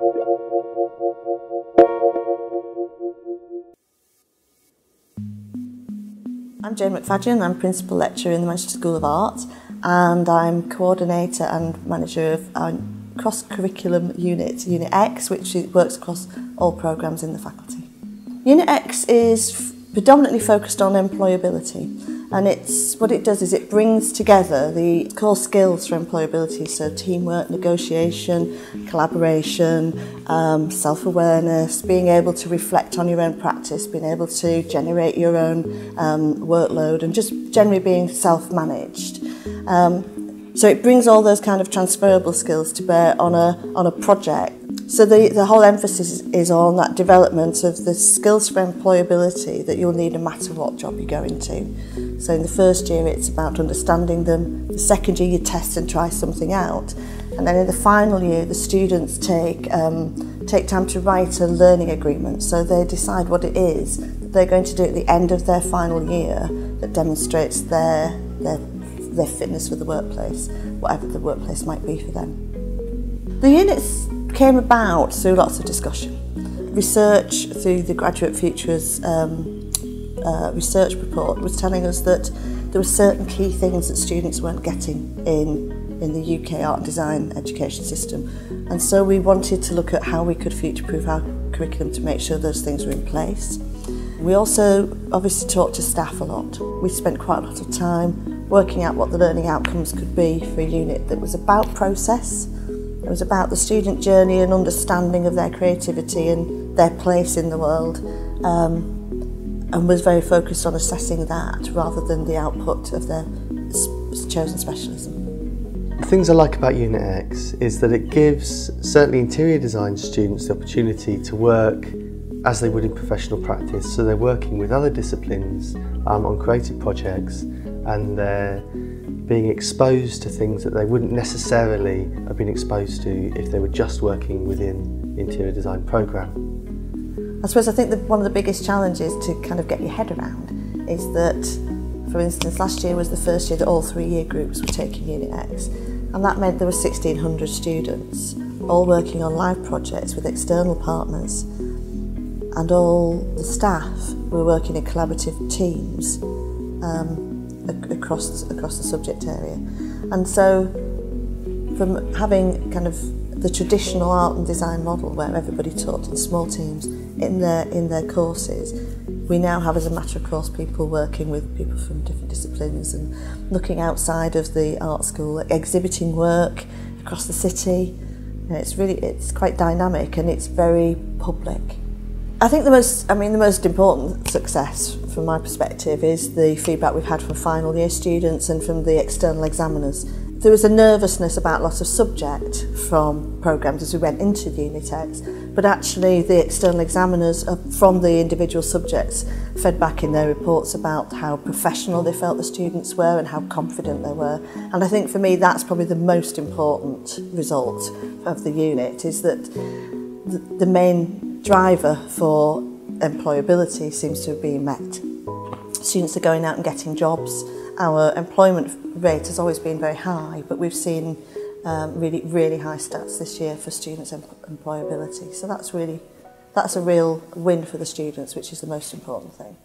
I'm Jane McFadden, I'm Principal Lecturer in the Manchester School of Art, and I'm Coordinator and Manager of our cross-curriculum unit, Unit X, which works across all programmes in the faculty. Unit X is predominantly focused on employability, and what it does is it brings together the core skills for employability, so teamwork, negotiation, collaboration, self-awareness, being able to reflect on your own practice, being able to generate your own workload, and just generally being self-managed. So it brings all those kind of transferable skills to bear on a project. So the whole emphasis is on that development of the skills for employability that you'll need no matter what job you go into. So in the first year it's about understanding them, the second year you test and try something out, and then in the final year the students take time to write a learning agreement, so they decide what it is that they're going to do at the end of their final year that demonstrates their fitness for the workplace, whatever the workplace might be for them. The units came about through lots of discussion. Research through the Graduate Futures research report was telling us that there were certain key things that students weren't getting in the UK art and design education system, and so we wanted to look at how we could future-proof our curriculum to make sure those things were in place. We also obviously talked to staff a lot. We spent quite a lot of time working out what the learning outcomes could be for a unit that was about process. It was about the student journey and understanding of their creativity and their place in the world, and was very focused on assessing that rather than the output of their chosen specialism. The things I like about Unit X is that it gives certainly interior design students the opportunity to work as they would in professional practice. So they're working with other disciplines on creative projects, and they're being exposed to things that they wouldn't necessarily have been exposed to if they were just working within the interior design programme. I suppose I think one of the biggest challenges to kind of get your head around is that, for instance, last year was the first year that all 3 year groups were taking Unit X, and that meant there were 1,600 students all working on live projects with external partners, and all the staff were working in collaborative teams across the subject area. And so from having kind of the traditional art and design model where everybody taught in small teams in their courses, we now have, as a matter of course, people working with people from different disciplines and looking outside of the art school, exhibiting work across the city. You know, it's quite dynamic and it's very public. I think the most important success from my perspective is the feedback we've had from final year students and from the external examiners. There was a nervousness about lots of subject from programmes as we went into the Unit X, but actually the external examiners from the individual subjects fed back in their reports about how professional they felt the students were and how confident they were. And I think for me that's probably the most important result of the unit, is that the main driver for employability seems to have been met. Students are going out and getting jobs. Our employment rate has always been very high, but we've seen really, really high stats this year for students' employability. So that's a real win for the students, which is the most important thing.